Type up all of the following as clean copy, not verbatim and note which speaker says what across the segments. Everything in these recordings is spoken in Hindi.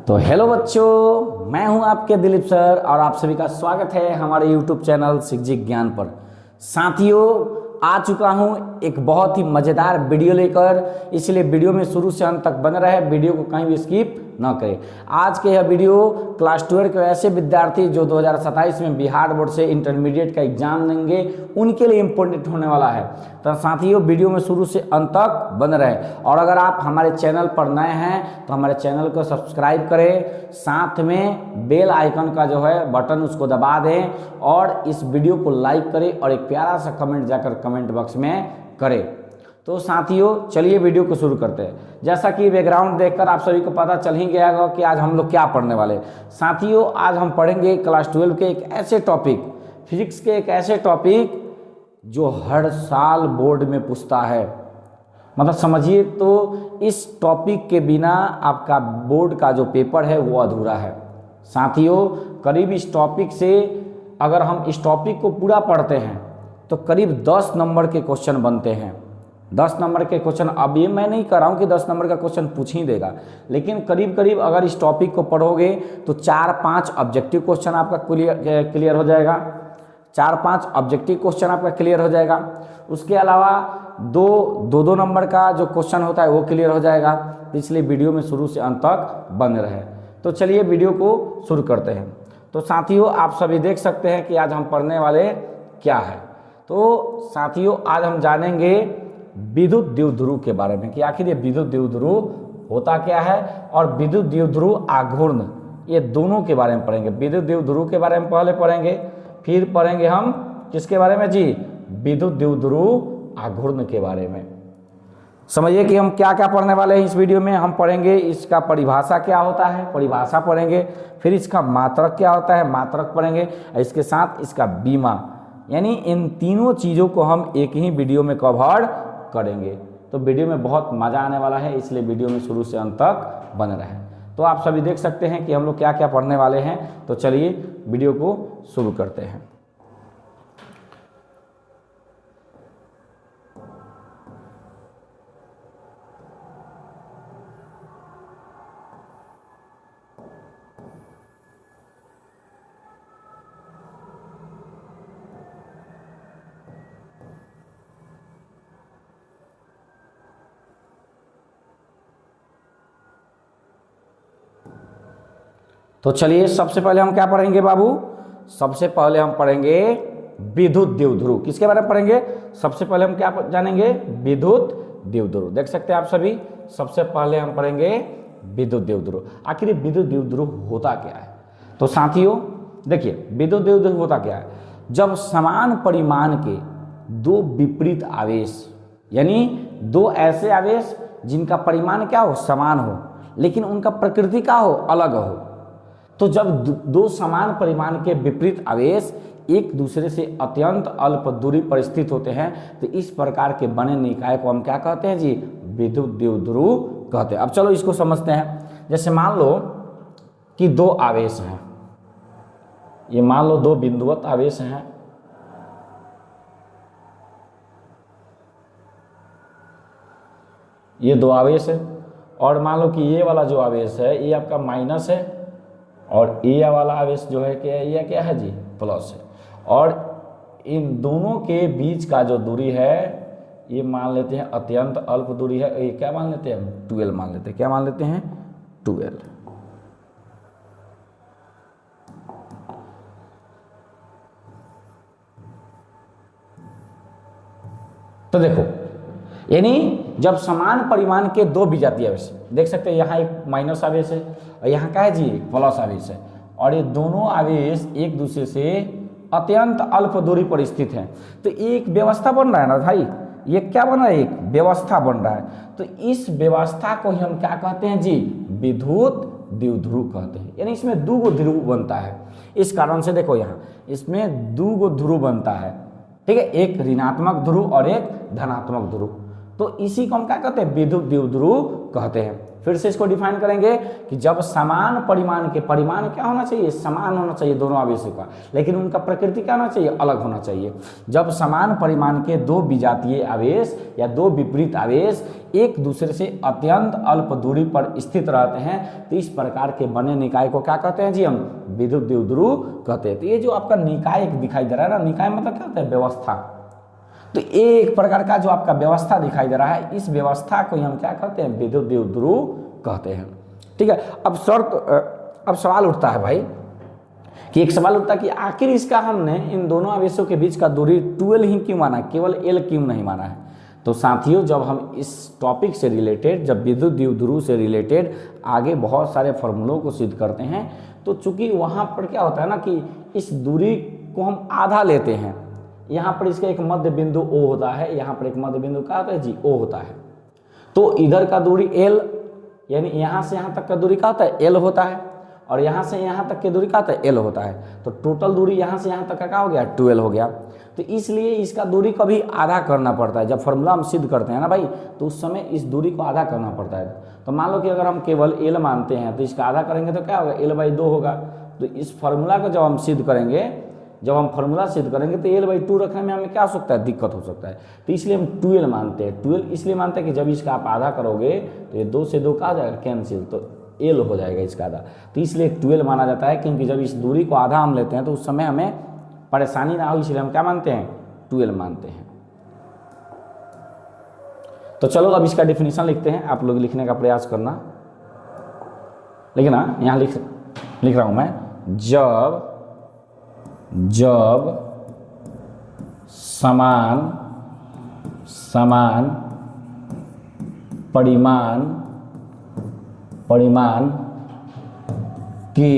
Speaker 1: तो हेलो बच्चों, मैं हूं आपके दिलीप सर और आप सभी का स्वागत है हमारे यूट्यूब चैनल शिक्षिक ज्ञान पर। साथियों, आ चुका हूं एक बहुत ही मज़ेदार वीडियो लेकर, इसलिए वीडियो में शुरू से अंत तक बने रहे, वीडियो को कहीं भी स्किप ना करें। आज के यह वीडियो क्लास 12 के ऐसे विद्यार्थी जो 2027 में बिहार बोर्ड से इंटरमीडिएट का एग्जाम देंगे उनके लिए इम्पोर्टेंट होने वाला है। तो साथियों, वीडियो में शुरू से अंत तक बने रहे और अगर आप हमारे चैनल पर नए हैं तो हमारे चैनल को सब्सक्राइब करें, साथ में बेल आइकन का जो है बटन उसको दबा दें और इस वीडियो को लाइक करें और एक प्यारा सा कमेंट जाकर कमेंट बॉक्स में करें। तो साथियों, चलिए वीडियो को शुरू करते हैं। जैसा कि बैकग्राउंड देखकर आप सभी को पता चल ही गया होगा कि आज हम लोग क्या पढ़ने वाले। साथियों, आज हम पढ़ेंगे क्लास 12 के एक ऐसे टॉपिक, फिजिक्स के एक ऐसे टॉपिक जो हर साल बोर्ड में पूछता है। मतलब समझिए तो इस टॉपिक के बिना आपका बोर्ड का जो पेपर है वो अधूरा है। साथियों, करीब इस टॉपिक से अगर हम इस टॉपिक को पूरा पढ़ते हैं तो करीब 10 नंबर के क्वेश्चन बनते हैं। 10 नंबर के क्वेश्चन, अब ये मैं नहीं कर रहा हूँ कि 10 नंबर का क्वेश्चन पूछ ही देगा, लेकिन करीब करीब अगर इस टॉपिक को पढ़ोगे तो 4-5 ऑब्जेक्टिव क्वेश्चन आपका क्लियर हो जाएगा। 4-5 ऑब्जेक्टिव क्वेश्चन आपका क्लियर हो जाएगा। उसके अलावा दो नंबर का जो क्वेश्चन होता है वो क्लियर हो जाएगा। तो इसलिए वीडियो में शुरू से अंत तक बने रहे। तो चलिए वीडियो को शुरू करते हैं। तो साथियों, आप सभी देख सकते हैं कि आज हम पढ़ने वाले क्या है। तो साथियों, आज हम जानेंगे विद्युत द्विध्रुव के बारे में कि आखिर ये विद्युत द्विध्रुव होता क्या है और विद्युत द्विध्रुव आघूर्ण, ये दोनों के बारे में पढ़ेंगे। विद्युत द्विध्रुव के बारे में पहले पढ़ेंगे, फिर पढ़ेंगे हम किसके बारे में जी, विद्युत द्विध्रुव आघूर्ण के बारे में। समझिए कि हम क्या क्या पढ़ने वाले हैं इस वीडियो में। हम पढ़ेंगे इसका परिभाषा क्या होता है, परिभाषा पढ़ेंगे, फिर इसका मात्रक क्या होता है, मात्रक पढ़ेंगे, इसके साथ इसका बीमा, यानी इन तीनों चीज़ों को हम एक ही वीडियो में कवर करेंगे। तो वीडियो में बहुत मज़ा आने वाला है, इसलिए वीडियो में शुरू से अंत तक बने रहें। तो आप सभी देख सकते हैं कि हम लोग क्या क्या पढ़ने वाले हैं। तो चलिए वीडियो को शुरू करते हैं। तो चलिए सबसे पहले हम क्या पढ़ेंगे बाबू, सबसे पहले हम पढ़ेंगे विद्युत द्विध्रुव। किसके बारे में पढ़ेंगे, सबसे पहले हम क्या जानेंगे, विद्युत द्विध्रुव। देख सकते हैं आप सभी, सबसे पहले हम पढ़ेंगे विद्युत द्विध्रुव। आखिर विद्युत द्विध्रुव होता क्या है। तो साथियों देखिए, विद्युत द्विध्रुव होता क्या है, जब समान परिमाण के दो विपरीत आवेश, यानी दो ऐसे आवेश जिनका परिमाण क्या हो, समान हो, लेकिन उनका प्रकृति क्या हो, अलग हो। तो जब दो समान परिमाण के विपरीत आवेश एक दूसरे से अत्यंत अल्प दूरी पर स्थित होते हैं तो इस प्रकार के बने निकाय को हम क्या कहते हैं जी, विद्युत द्विध्रुव कहते हैं। अब चलो इसको समझते हैं। जैसे मान लो कि दो आवेश हैं, ये मान लो दो बिंदुवत आवेश हैं, ये दो आवेश है, और मान लो कि ये वाला जो आवेश है ये आपका माइनस है और ये वाला आवेश जो है क्या, ये क्या है जी, प्लस है। और इन दोनों के बीच का जो दूरी है ये मान लेते हैं अत्यंत अल्प दूरी है, ये क्या मान लेते हैं, 12 मान लेते हैं। क्या मान लेते हैं, 12। तो देखो, यानी जब समान परिमाण के दो विजातीय आवेश, देख सकते हैं यहाँ एक माइनस आवेश है और यहाँ क्या है जी, एक प्लस आवेश है, और ये दोनों आवेश एक दूसरे से अत्यंत अल्प दूरी पर स्थित हैं, तो एक व्यवस्था बन रहा है ना भाई, ये क्या बन रहा है, एक व्यवस्था बन रहा है। तो इस व्यवस्था को ही हम क्या कहते हैं जी, विद्युत द्विध्रुव कहते हैं। यानी इसमें दो ध्रुव बनता है। इस कारण से देखो यहाँ इसमें दो ध्रुव बनता है, ठीक है, एक ऋणात्मक ध्रुव और एक धनात्मक ध्रुव। तो इसी को हम क्या कहते हैं, विद्युत द्विध्रुव कहते हैं। फिर से इसको डिफाइन करेंगे कि जब समान परिमाण के, परिमाण क्या होना चाहिए, समान होना चाहिए दोनों आवेशों का, लेकिन उनका प्रकृति क्या होना चाहिए, अलग होना चाहिए। जब समान परिमाण के दो विजातीय आवेश या दो विपरीत आवेश एक दूसरे से अत्यंत अल्प दूरी पर स्थित रहते हैं तो इस प्रकार के बने निकाय को क्या कहते हैं जी, हम विद्युत द्विध्रुव कहते हैं। तो ये जो आपका निकाय एक दिखाई दे रहा है ना, निकाय मतलब क्या होता है, व्यवस्था। तो एक प्रकार का जो आपका व्यवस्था दिखाई दे रहा है, इस व्यवस्था को हम क्या कहते हैं, विद्युत द्विध्रुव कहते हैं। ठीक है। अब सवाल उठता है भाई कि एक सवाल उठता है कि आखिर इसका हमने इन दोनों आवेशों के बीच का दूरी 12 ही क्यों माना, केवल L क्यों नहीं माना है। तो साथियों, जब हम इस टॉपिक से रिलेटेड, जब विद्युत द्विध्रुव से रिलेटेड आगे बहुत सारे फॉर्मूलों को सिद्ध करते हैं, तो चूंकि वहाँ पर क्या होता है ना कि इस दूरी को हम आधा लेते हैं, यहाँ पर इसका एक मध्य बिंदु O होता है, यहाँ पर एक मध्य बिंदु क्या होता है जी, O होता है। तो इधर का दूरी L, यानी यहाँ से यहाँ तक का दूरी क्या होता है, L होता है, और यहाँ से यहाँ तक की दूरी क्या होता है, L होता है। तो टोटल दूरी यहाँ से यहाँ तक का क्या हो गया, 12 हो गया। तो इसलिए इसका दूरी को भी आधा करना पड़ता है। जब फॉर्मूला हम सिद्ध करते हैं ना भाई, तो उस समय इस दूरी को आधा करना पड़ता है। तो मान लो कि अगर हम केवल L मानते हैं तो इसका आधा करेंगे तो क्या होगा, L/2 होगा। तो इस फॉर्मूला को जब हम सिद्ध करेंगे, जब हम फॉर्मूला सिद्ध करेंगे तो L/2 रखने में हमें क्या हो सकता है, दिक्कत हो सकता है। तो इसलिए हम 12 मानते हैं। 12 इसलिए मानते हैं कि जब इसका आप आधा करोगे तो ये 2 से 2 का आ जाएगा कैंसिल, तो L हो जाएगा इसका आधा। तो इसलिए 12 माना जाता है, क्योंकि जब इस दूरी को आधा हम लेते हैं तो उस समय हमें परेशानी ना हो, इसलिए हम क्या मानते हैं, 12 मानते हैं। तो चलो अब इसका डिफिनीशन लिखते हैं, आप लोग लिखने का प्रयास करना, लिखना, यहाँ लिख रहा हूँ मैं। जब समान परिमाण के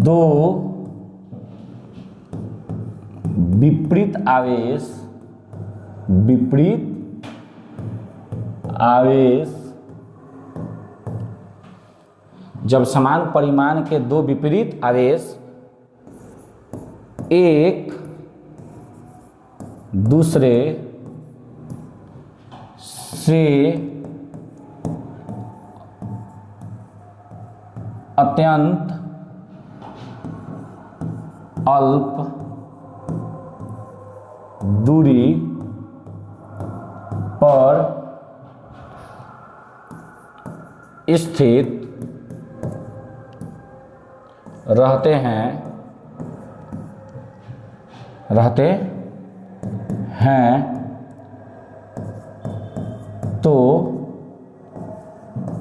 Speaker 1: दो विपरीत आवेश जब समान परिमाण के दो विपरीत आवेश एक दूसरे से अत्यंत अल्प दूरी पर स्थित रहते हैं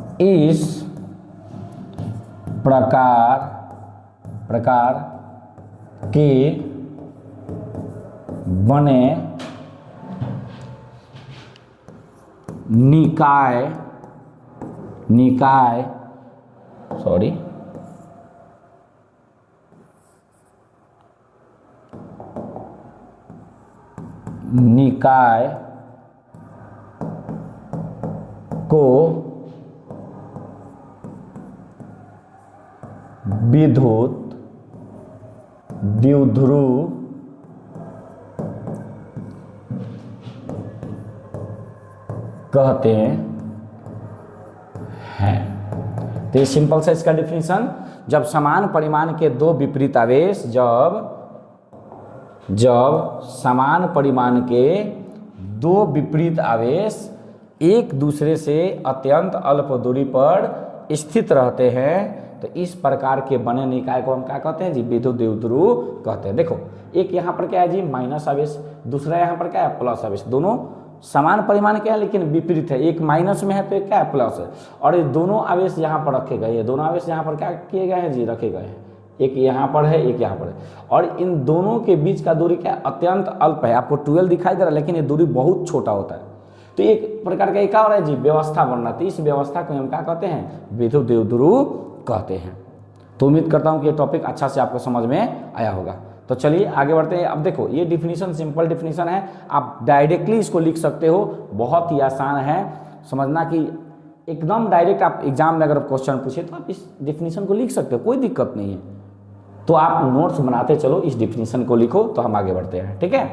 Speaker 1: तो इस प्रकार के बने निकाय को विद्युत द्विध्रुव कहते हैं। तो ये सिंपल सा इसका डिफिनीशन, जब समान परिमाण के दो विपरीत आवेश, जब समान परिमाण के दो विपरीत आवेश एक दूसरे से अत्यंत अल्प दूरी पर स्थित रहते हैं तो इस प्रकार के बने निकाय को हम क्या कहते हैं जी, विद्युत द्विध्रुव कहते हैं। देखो, एक यहाँ पर क्या है जी, माइनस आवेश, दूसरा यहाँ पर क्या है, प्लस आवेश। दोनों समान परिमाण के हैं लेकिन विपरीत है, एक माइनस में है तो एक क्या है, प्लस है। और ये दोनों आवेश यहाँ पर रखे गए हैं, दोनों आवेश यहाँ पर क्या किए गए हैं जी, रखे गए हैं। एक यहाँ पर है, एक यहाँ पर है, और इन दोनों के बीच का दूरी क्या है, अत्यंत अल्प है। आपको 12 दिखाई दे रहा है लेकिन ये दूरी बहुत छोटा होता है। तो एक प्रकार का क्या हो रहा है जी, व्यवस्था बन रहा है। तो इस व्यवस्था को हम क्या कहते हैं, विद्युत द्विध्रुव कहते हैं। तो उम्मीद करता हूँ कि ये टॉपिक अच्छा से आपको समझ में आया होगा। तो चलिए आगे बढ़ते हैं। अब देखो, ये डिफिनीशन सिंपल डिफिनीशन है, आप डायरेक्टली इसको लिख सकते हो, बहुत ही आसान है समझना। कि एकदम डायरेक्ट आप एग्जाम में अगर क्वेश्चन पूछे तो आप इस डिफिनीशन को लिख सकते हो, कोई दिक्कत नहीं है। तो आप नोट्स बनाते चलो, इस डिफिनीशन को लिखो, तो हम आगे बढ़ते हैं, ठीक है।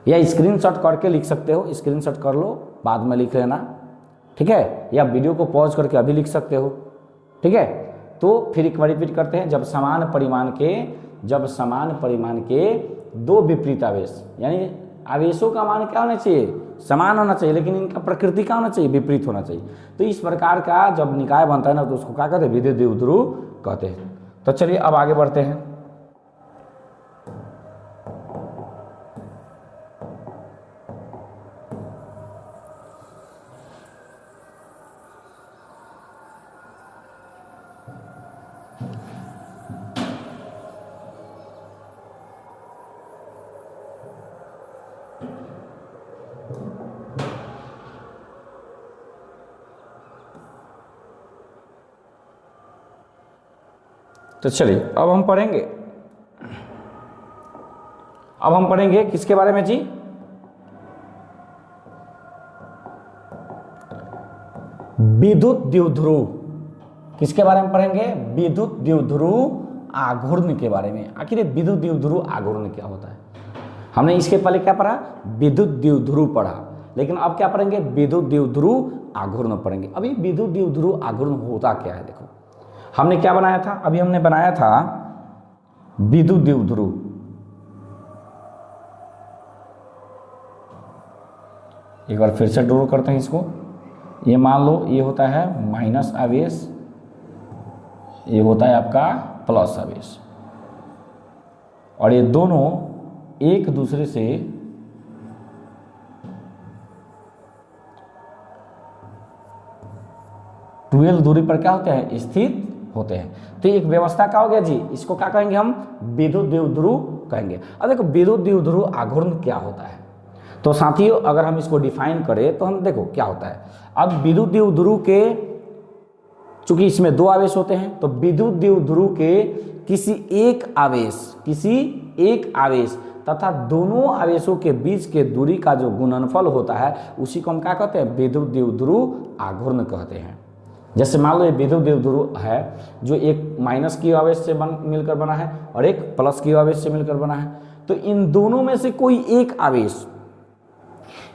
Speaker 1: या स्क्रीनशॉट करके लिख सकते हो, स्क्रीनशॉट कर लो, बाद में लिख लेना, ठीक है, या वीडियो को पॉज करके अभी लिख सकते हो, ठीक है। तो फिर एक बार रिपीट करते हैं, जब समान परिमाण के दो विपरीत आवेश, यानी आवेशों का मान क्या होना चाहिए, समान होना चाहिए, लेकिन इनका प्रकृति क्या होना चाहिए, विपरीत होना चाहिए। तो इस प्रकार का जब निकाय बनता है ना, तो उसको क्या कहते हैं, विद्युत द्विध्रुव कहते हैं। तो चलिए अब आगे बढ़ते हैं। तो चलिए अब हम पढ़ेंगे किसके बारे में जी, विद्युत द्विध्रुव। किसके बारे में पढ़ेंगे, विद्युत द्विध्रुव आघूर्ण के बारे में। आखिर ये विद्युत द्विध्रुव आघूर्ण क्या होता है, हमने इसके पहले क्या पढ़ा, विद्युत द्विध्रुव पढ़ा, लेकिन अब क्या पढ़ेंगे, विद्युत द्विध्रुव आघूर्ण पढ़ेंगे। अभी विद्युत द्विध्रुव आघूर्ण होता क्या है, देखो हमने क्या बनाया था, अभी हमने बनाया था विद्युत द्विध्रुव। एक बार फिर से ड्रॉ करते हैं इसको। ये मान लो ये होता है माइनस आवेश, ये होता है आपका प्लस आवेश, और ये दोनों एक दूसरे से ट्वेल्व दूरी पर क्या होते हैं, स्थित होते हैं। तो एक व्यवस्था क्या हो गया जी, इसको क्या कहेंगे हम, विद्युत द्विध्रुव कहेंगे। अब देखो विद्युत द्विध्रुव आघूर्ण क्या होता है, तो साथियों अगर हम इसको डिफाइन करें तो हम देखो क्या होता है। अब विद्युत द्विध्रुव के, चूंकि इसमें दो आवेश होते हैं, तो विद्युत द्विध्रुव के किसी एक आवेश तथा दोनों आवेशों के बीच के दूरी का जो गुणनफल होता है, उसी को हम क्या कहते हैं, विद्युत द्विध्रुव आघूर्ण कहते हैं। जैसे मान लो ये विद्युत द्विध्रुव है, जो एक माइनस की आवेश से मिलकर बना है और एक प्लस की आवेश से मिलकर बना है। तो इन दोनों में से कोई एक आवेश,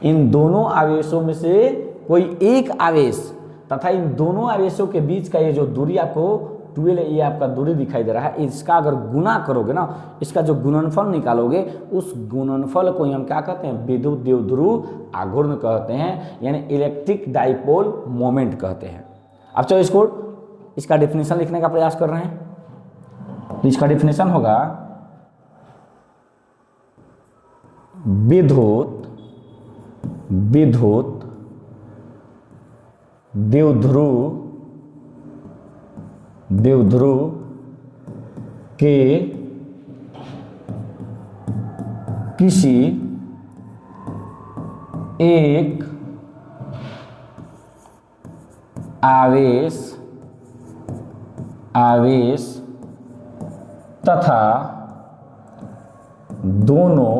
Speaker 1: इन दोनों आवेशों में से कोई एक आवेश तथा इन दोनों आवेशों के बीच का ये जो दूरी आपको 12, ये आपका दूरी दिखाई दे रहा है, इसका अगर गुना करोगे ना, इसका जो गुणनफल निकालोगे, उस गुणनफल को हम क्या कहते हैं, विद्युत द्विध्रुव आघूर्ण कहते हैं, यानी इलेक्ट्रिक डाइपोल मोमेंट कहते हैं। अब चलो इसका डेफिनेशन लिखने का प्रयास कर रहे हैं। तो इसका डेफिनेशन होगा विद्युत द्विध्रुव के किसी एक आवेश तथा दोनों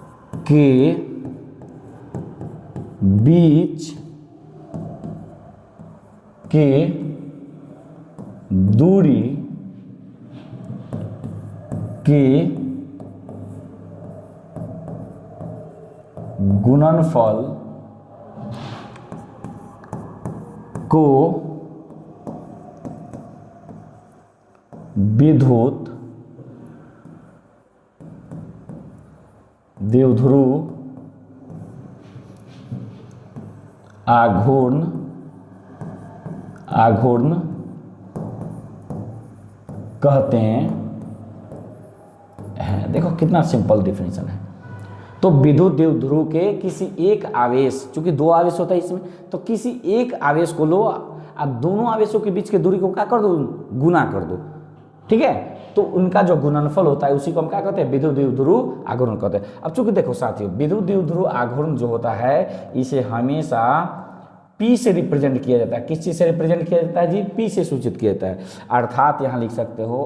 Speaker 1: आवेशों के बीच के दूरी के गुणनफल को विद्युत द्विध्रुव आघूर्ण कहते हैं। देखो कितना सिंपल डिफिनेशन है। तो विद्युत द्विध्रुव के किसी एक आवेश, चूंकि दो आवेश होता है इसमें, तो किसी एक आवेश को लो, अब दोनों आवेशों के बीच की दूरी को क्या कर दो, गुना कर दो, ठीक है। तो उनका जो गुणनफल होता है उसी को हम क्या कहते हैं, विद्युत द्विध्रुव आघूर्ण कहते हैं। अब चूंकि देखो साथियों, विद्युत द्विध्रुव आघूर्ण जो होता है, इसे हमेशा P से रिप्रेजेंट किया जाता है। किस चीज से रिप्रेजेंट किया जाता है जी, P से सूचित किया जाता है। अर्थात यहां लिख सकते हो,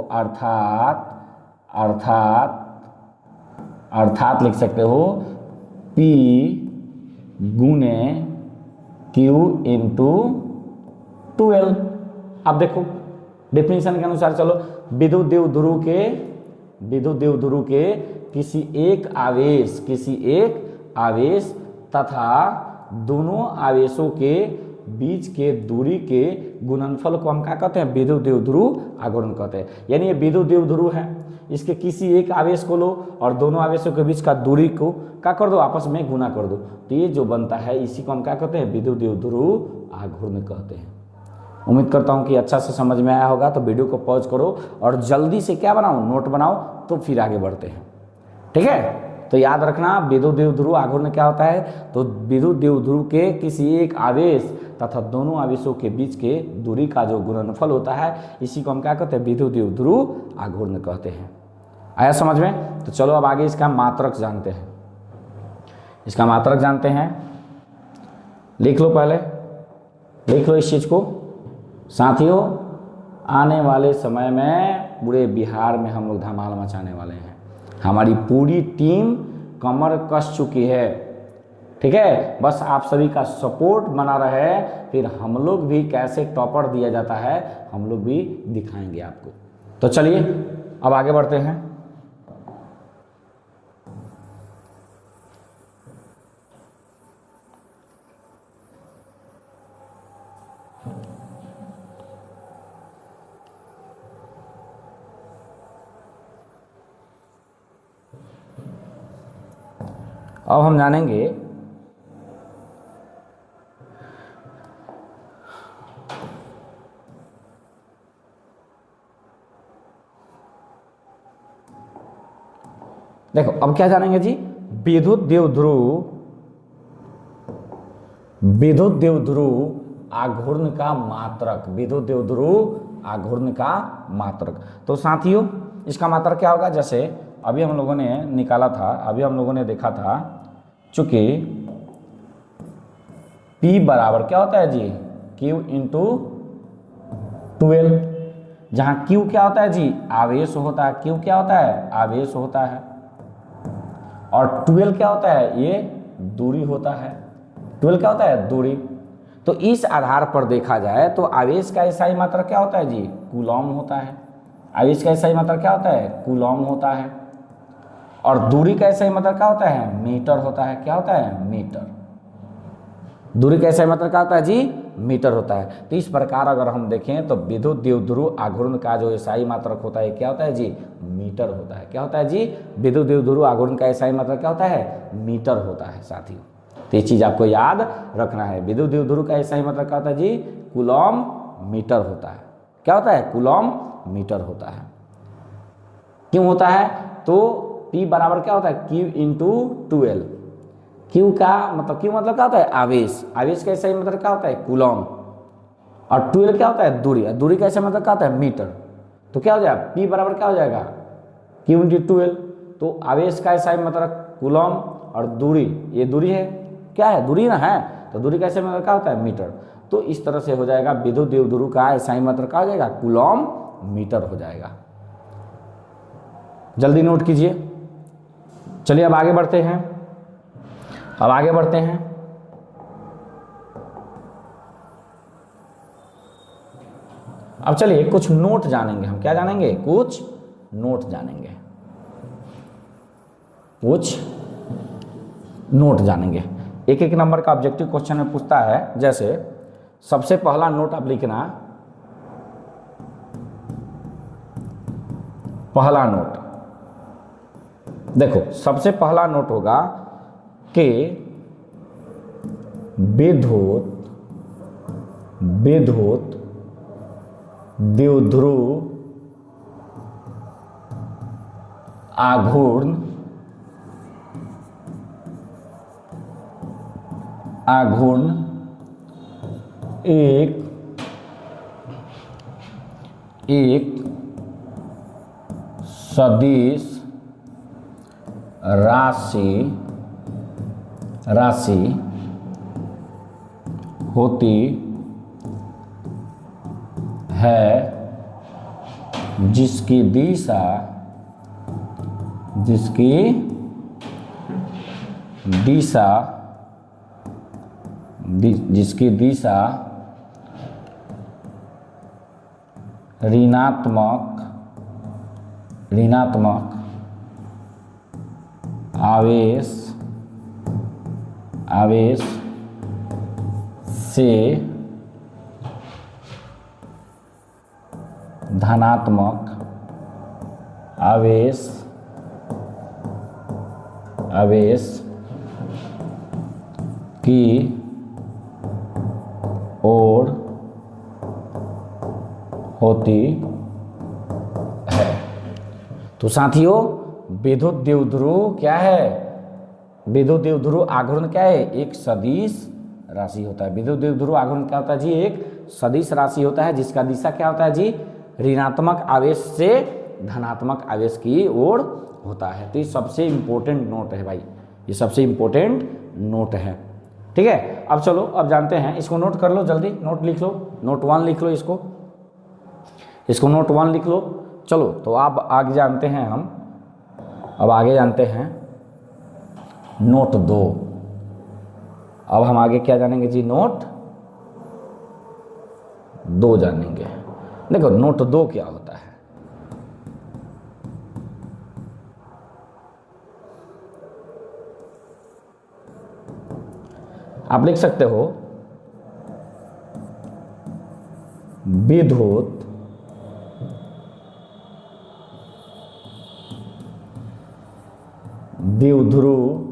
Speaker 1: अर्थात लिख सकते हो P गुने Q इंटू 12। अब देखो डेफिनेशन के अनुसार चलो, विद्युत द्विध्रुव के किसी एक आवेश तथा दोनों आवेशों के बीच के दूरी के गुणनफल को हम क्या कहते हैं, विद्युत द्विध्रुव आघूर्ण कहते हैं। यानी ये विद्युत द्विध्रुव है, इसके किसी एक आवेश को लो और दोनों आवेशों के बीच का दूरी को क्या कर दो, आपस में गुना कर दो, तो ये जो बनता है इसी को हम क्या कहते हैं, विद्युत द्विध्रुव आघूर्ण कहते हैं। उम्मीद करता हूँ कि अच्छा से समझ में आया होगा। तो वीडियो को पॉज करो और जल्दी से क्या बनाओ, नोट बनाओ, तो फिर आगे बढ़ते हैं। ठीक है, तो याद रखना विद्युत द्विध्रुव आघूर्ण क्या होता है, तो विद्युत द्विध्रुव के किसी एक आवेश तथा दोनों आवेशों के बीच के दूरी का जो गुणनफल होता है इसी को हम क्या कहते हैं, विद्युत द्विध्रुव आघूर्ण कहते हैं। आया समझ में? तो चलो अब आगे इसका मात्रक जानते हैं। इसका मात्रक जानते हैं, लिख लो, पहले लिख लो इस चीज को। साथियों, आने वाले समय में पूरे बिहार में हम लोग धमाल मचाने वाले हैं। हमारी पूरी टीम कमर कस चुकी है। ठीक है, बस आप सभी का सपोर्ट बना रहे, फिर हम लोग भी कैसे टॉपर दिया जाता है हम लोग भी दिखाएंगे आपको। तो चलिए अब आगे बढ़ते हैं। अब हम जानेंगे देखो, अब क्या जानेंगे जी, विद्युत द्विध्रुव आघूर्ण का मात्रक, विद्युत द्विध्रुव आघूर्ण का मात्रक। तो साथियों इसका मात्रक क्या होगा, जैसे अभी हम लोगों ने निकाला था, अभी हम लोगों ने देखा था, चूंकि P बराबर क्या होता है जी, Q इंटू 12, जहां Q क्या होता है जी, आवेश होता है। Q क्या होता है, आवेश होता है। और 12 क्या होता है, ये दूरी होता है। 12 क्या होता है, दूरी। तो इस आधार पर देखा जाए तो आवेश का SI मात्रक क्या होता है जी, कूलॉम होता है। आवेश का SI मात्रक क्या होता है, कूलॉम होता है। और दूरी का SI मात्रक क्या होता है, मीटर होता है। क्या होता है, मीटर। दूरी का SI मात्रक क्या होता है जी, मीटर होता है। तो इस प्रकार अगर हम देखें तो विद्युत द्विध्रुव आघूर्ण का जो SI मात्रक होता है क्या होता है जी, मीटर होता है। क्या होता है जी, विद्युत द्विध्रुव आघूर्ण का SI मात्रक क्या होता है, मीटर होता है साथियों। तो ये चीज आपको याद रखना है। विद्युत द्विध्रुव का SI मात्रक क्या होता है जी, कूलॉम मीटर होता है। क्या होता है, कूलॉम मीटर होता है। क्यों होता है, तो P बराबर क्या होता है, Q इंटू 12। Q का मतलब, Q मतलब क्या होता है, आवेश। आवेश का SI मतलब क्या होता है, कूलॉम। और 12 क्या होता है, दूरी। दूरी का SI मतलब क्या होता है, मीटर। तो क्या हो जाएगा, P बराबर क्या हो जाएगा, Q इंटू 12। तो आवेश का SI मतलब कूलॉम और दूरी, ये दूरी है, क्या है, दूरी ना है, तो दूरी का SI मतलब क्या होता है, मीटर। तो इस तरह से हो जाएगा विद्युत द्विध्रुव का SI मतलब क्या हो जाएगा, कूलॉम मीटर हो जाएगा। जल्दी नोट कीजिए। चलिए अब आगे बढ़ते हैं। अब चलिए कुछ नोट जानेंगे हम। क्या जानेंगे, कुछ नोट जानेंगे, एक एक नंबर का ऑब्जेक्टिव क्वेश्चन में पूछता है। जैसे सबसे पहला नोट आप लिखना, पहला नोट देखो, सबसे पहला नोट होगा कि विद्युत द्विध्रुव आघूर्ण एक सदिश राशि होती है जिसकी दिशा ऋणात्मक आवेश से धनात्मक आवेश की ओर होती है। तो साथियों, विद्युत द्विध्रुव क्या है? विद्युत द्विध्रुव आघूर्ण क्या है? एक सदिश राशि होता है। विद्युत द्विध्रुव आघूर्ण क्या होता है जी? एक सदिश राशि होता है जिसका दिशा क्या होता है जी? ऋणात्मक आवेश से धनात्मक आवेश की ओर होता है। तो ये सबसे इंपॉर्टेंट नोट है भाई, ये सबसे इंपॉर्टेंट नोट है। ठीक है, अब चलो अब जानते हैं, इसको नोट कर लो जल्दी, नोट लिख लो, नोट 1 लिख लो, इसको नोट 1 लिख लो। चलो तो अब आगे जानते हैं हम, अब आगे जानते हैं नोट 2। अब हम आगे क्या जानेंगे जी? नोट 2 जानेंगे। देखो नोट 2 क्या होता है। आप लिख सकते हो विद्युत द्विध्रुव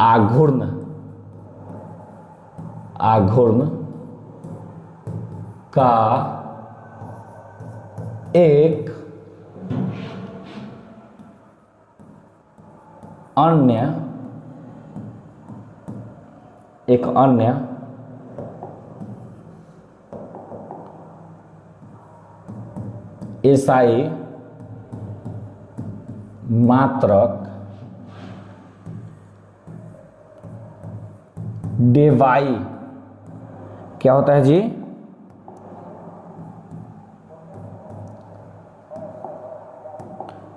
Speaker 1: आघूर्ण का एक अन्य एसआई मात्रक डेवाई क्या होता है जी?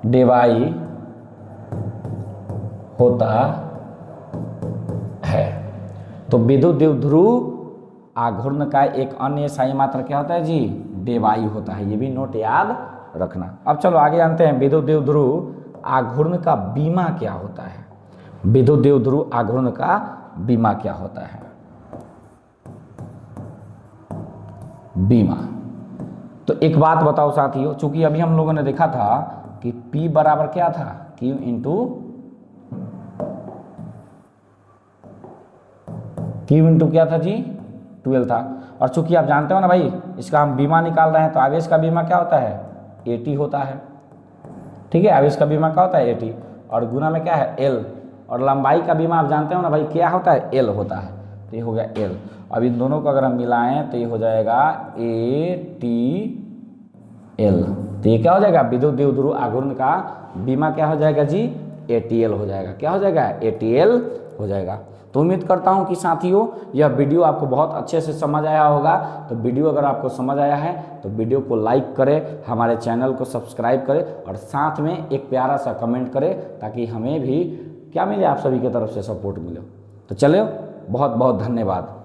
Speaker 1: डेवाई होता है। तो विद्युत द्विध्रुव आघूर्ण का एक अन्य एसआई मात्रक क्या होता है जी? डेवाई होता है। ये भी नोट याद रखना। अब चलो आगे जानते हैं विद्युत द्विध्रुव आघूर्ण का बीमा क्या होता है। विद्युत द्विध्रुव आघूर्ण का बीमा क्या होता है? बीमा, तो एक बात बताओ साथियों, चूंकि अभी हम लोगों ने देखा था कि P बराबर क्या था? Q इंटू क्या था जी? 12 था। और चूंकि आप जानते हो ना भाई, इसका हम बीमा निकाल रहे हैं, तो आवेश का बीमा क्या होता है? AT होता है। ठीक है, आवेश का बीमा क्या होता है? AT, और गुना में क्या है? L, और लंबाई का बीमा आप जानते हो ना भाई क्या होता है? L होता है। तो ये हो गया L। अब इन दोनों को अगर हम मिलाएं तो ये हो जाएगा ATL। तो ये क्या हो जाएगा? विद्युत द्विध्रुव आघूर्ण का बीमा क्या हो जाएगा जी? ATL हो जाएगा। क्या हो जाएगा? ATL हो जाएगा। तो उम्मीद करता हूं कि साथियों यह वीडियो आपको बहुत अच्छे से समझ आया होगा। तो वीडियो अगर आपको समझ आया है तो वीडियो को लाइक करें, हमारे चैनल को सब्सक्राइब करें और साथ में एक प्यारा सा कमेंट करें, ताकि हमें भी क्या मिले? आप सभी की तरफ से सपोर्ट मिले। तो चलो, बहुत बहुत धन्यवाद।